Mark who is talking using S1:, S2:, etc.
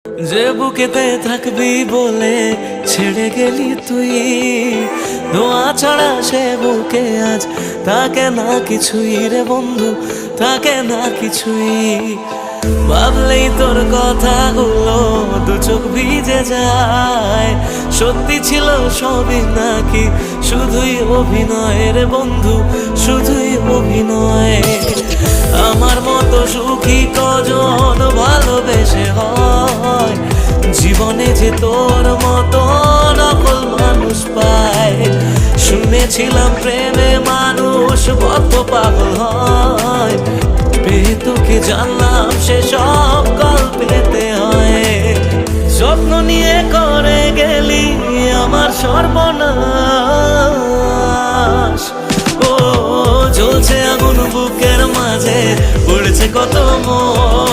S1: যে বুকেতে থাকবি বলে ছেড়ে গেলি তুই, দোয়া ছাড়া সে বুকে আজ তাকে না কিছুই রে বন্ধু, তাকে না কিছুই। ভাবলেই তোর কথাগুলো দু চোখ ভিজে যায়, সত্যি ছিল সবই নাকি শুধুই অভিনয় রে বন্ধু, শুধুই অভিনয়। আমার মতো সুখী কজন ভালোবেসে হয়, জীবনে যে তোর মতো নকল মানুষ পায়। শুনেছিলাম প্রেমে মানুষ কত পাগল হয়, পেয়ে তোকে জানলাম সে সব গল্পেতে হয়। স্বপ্ন নিয়ে করে গেলি আমার সর্বনাশ, ও জ্বলছে আগুন বুকের মাঝে, পড়েছে কত মন।